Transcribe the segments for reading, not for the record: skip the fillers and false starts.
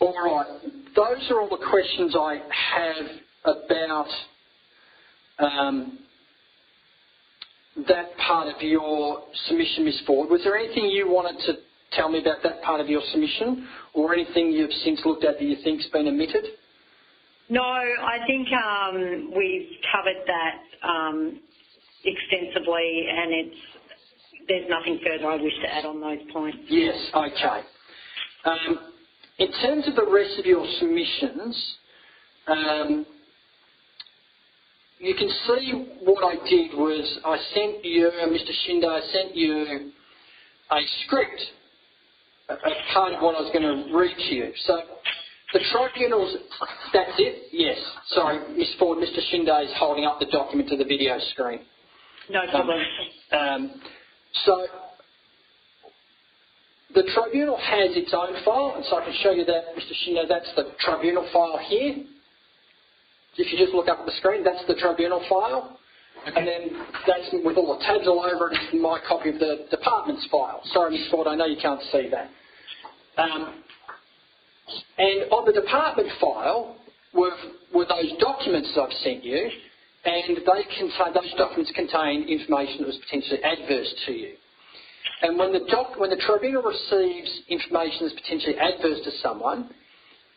All right. Those are all the questions I have about that part of your submission, Ms. Ford. Was there anything you wanted to tell me about that part of your submission, or anything you've since looked at that you think's been omitted? No, I think we've covered that extensively, and there's nothing further I wish to add on those points. Yes, okay. In terms of the rest of your submissions, you can see what I did was I sent you, Mr. Shinde, I sent you a script, a part of what I was going to read to you. So the tribunals, that's it? Yes. Sorry, Ms. Ford, Mr. Shinde is holding up the document to the video screen. No problem. So the tribunal has its own file, and so I can show you that, Mr. Shinde, that's the tribunal file here. If you just look up at the screen, that's the tribunal file. Okay. And then that's with all the tabs all over it, is my copy of the department's file. Sorry, Ms. Ford, I know you can't see that. And on the department file were those documents that I've sent you, and those documents contain information that was potentially adverse to you. And when the tribunal receives information that's potentially adverse to someone,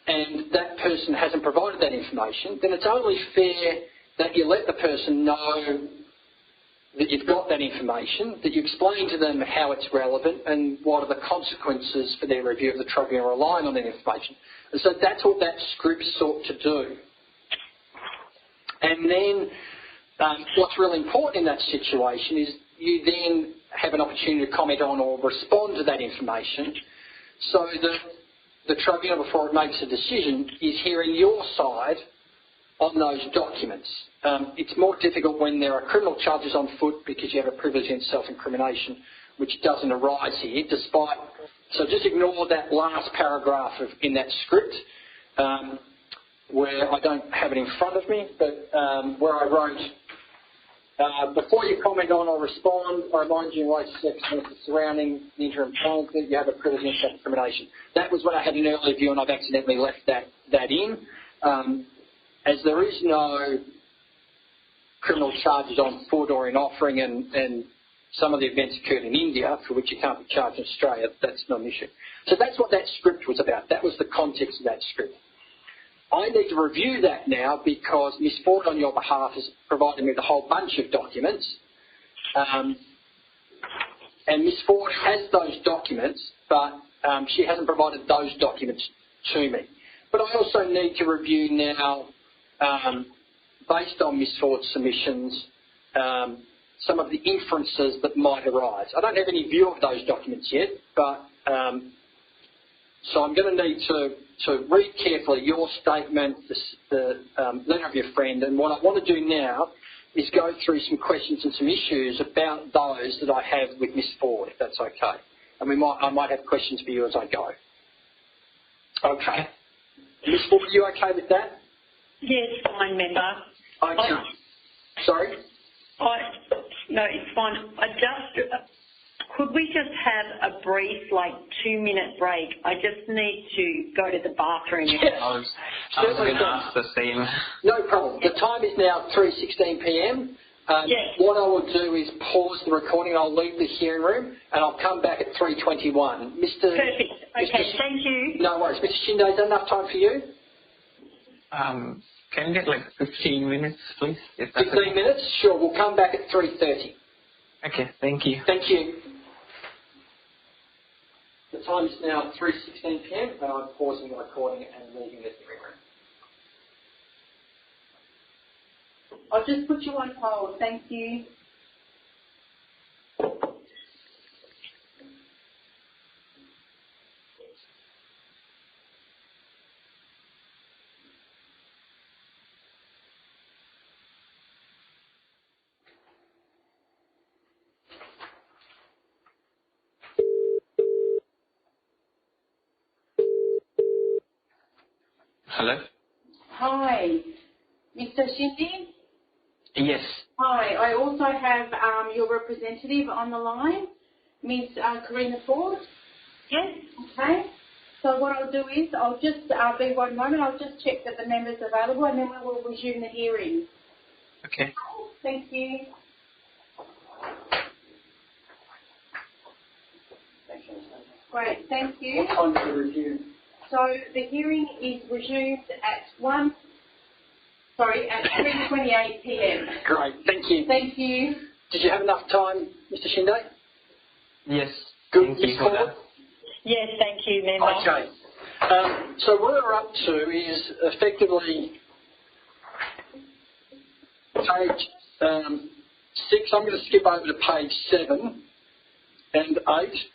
and that person hasn't provided that information, then it's only fair that you let the person know that you've got that information, that you explain to them how it's relevant and what are the consequences for their review of the tribunal relying on that information. And so that's what that script sought to do. And then what's really important in that situation is you then have an opportunity to comment on or respond to that information, so that the tribunal, before it makes a decision, is hearing your side on those documents. It's more difficult when there are criminal charges on foot because you have a privilege against self-incrimination, which doesn't arise here, despite... So just ignore that last paragraph in that script, where I don't have it in front of me, but where I wrote, before you comment on or respond, I remind you in relation to circumstances surrounding the interim plan that you have a privilege against self-incrimination. That was when I had an earlier view, and I've accidentally left that in. As there is no criminal charges on foot or in offering, and some of the events occurred in India for which you can't be charged in Australia, that's not an issue. So that's what that script was about. That was the context of that script. I need to review that now because Ms. Ford, on your behalf, has provided me with a whole bunch of documents. And Ms. Ford has those documents, but she hasn't provided those documents to me. But I also need to review now, based on Ms. Ford's submissions, some of the inferences that might arise. I don't have any view of those documents yet, but so I'm going to need to read carefully your statement, the letter of your friend, and what I want to do now is go through some questions and some issues about those that I have with Ms. Ford, if that's okay. And I might have questions for you as I go. Okay. Ms. Ford, are you okay with that? Yes, fine, member. Okay. Sorry? No, it's fine. Could we just have a brief, 2-minute break? I just need to go to the bathroom. Yes. I was going to ask the same. No problem. The time is now 3:16 p.m. Yes. What I will do is pause the recording. I'll leave the hearing room and I'll come back at 3:21. Perfect. Okay, thank you. No worries. Mr. Shinde, is that enough time for you? Can you get 15 minutes, please? 15 minutes? Sure. We'll come back at 3:30. Okay, thank you. Thank you. The time is now 3:16 p.m. and I'm pausing the recording and leaving the hearing room. I'll just put you on hold. Thank you. Hello? Hi, Mr. Shinde? Yes. Hi, I also have your representative on the line, Ms. Karina Ford. Yes. Okay. So what I'll do is I'll just be 1 moment. I'll just check that the member's available, and then we will resume the hearing. Okay. Thank you. Great, thank you. What time do we resume? So the hearing is resumed at 3:28 p.m. Great, thank you. Thank you. Did you have enough time, Mr. Shinde? Yes. Good. Thank you Ms. for Ford? that. Yes, thank you, Member. Okay. So what we're up to is effectively page 6. I'm going to skip over to page 7 and 8.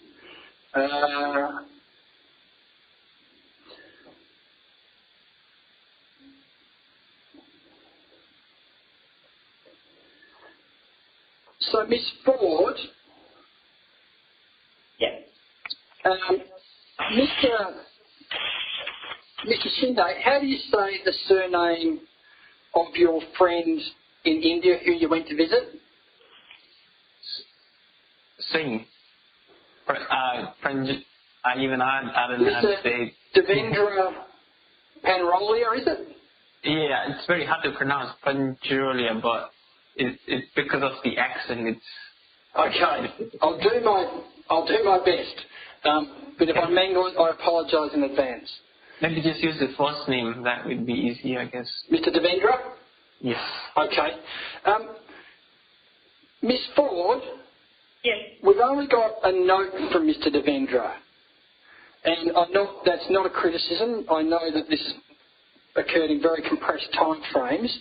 So Miss Ford, Yep. Mr. Shinde, how do you say the surname of your friend in India who you went to visit? Singh. Even I don't know how to Mr. say. Devendra Panrolia, is it? Yeah, it's very hard to pronounce Panjulia, but it's because of the accent. It's Okay. I'll do my best. But if I mangle it, I apologise in advance. maybe just use the first name. That would be easier, I guess. Mr. Devendra? Yes. Okay. Miss Ford, Yes. we've only got a note from Mr. Devendra. And that's not a criticism. I know that this occurred in very compressed time frames.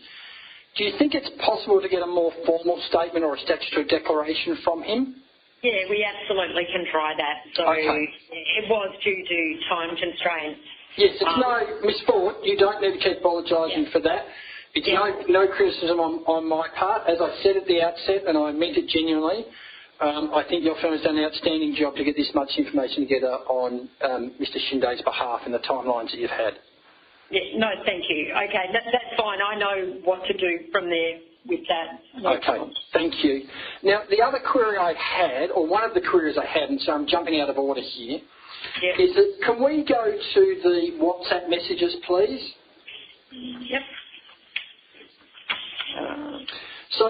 Do you think it's possible to get a more formal statement or a statutory declaration from him? Yeah, we absolutely can try that. So Okay. it was due to time constraints. Yes, it's Miss Ford, you don't need to keep apologising for that. It's no criticism on my part. As I said at the outset, and I meant it genuinely, I think your firm has done an outstanding job to get this much information together on Mr. Shinde's behalf in the timelines that you've had. Yeah, no, thank you. Okay, that's fine. I know what to do from there with that. No Okay, problem. thank you. Now, the other query I had, or one of the queries I had, and so I'm jumping out of order here, Yep. is that can we go to the WhatsApp messages, please? Yep. So,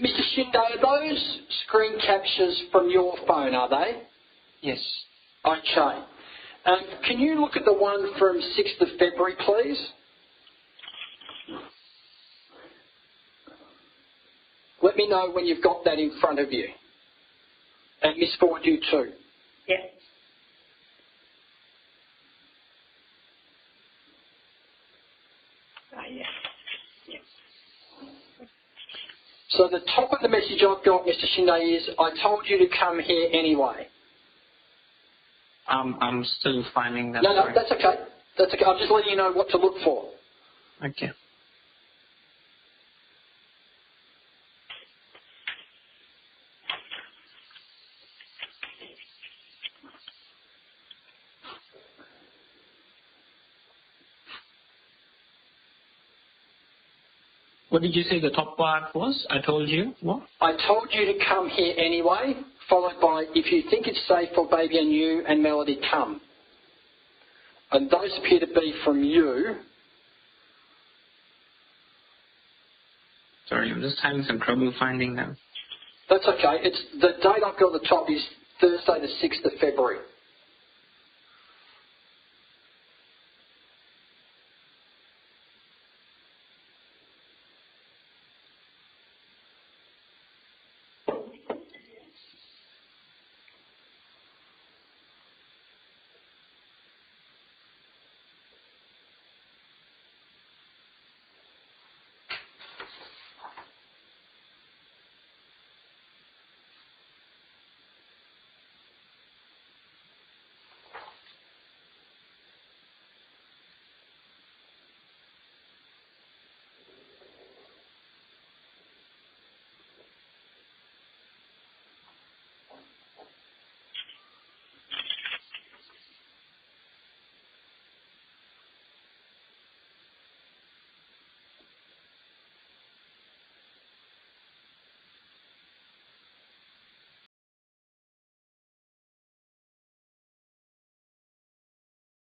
Mr. Shinde, are those screen captures from your phone, are they? Yes. Okay. Can you look at the one from 6th of February, please? Let me know when you've got that in front of you. And Miss Ford, you too. Yep. Oh, yeah. Yep. So the top of the message I've got, Mr. Shinde, is I told you to come here anyway. I'm still finding that. No, sorry. that's okay. That's okay. I'm just letting you know what to look for. Okay. What did you say the top part was? I told you what? I told you to come here anyway, followed by, if you think it's safe for baby and you and Melody, come. And those appear to be from you. Sorry, I'm just having some trouble finding them. That's okay. It's the date I've got at the top is Thursday the 6th of February.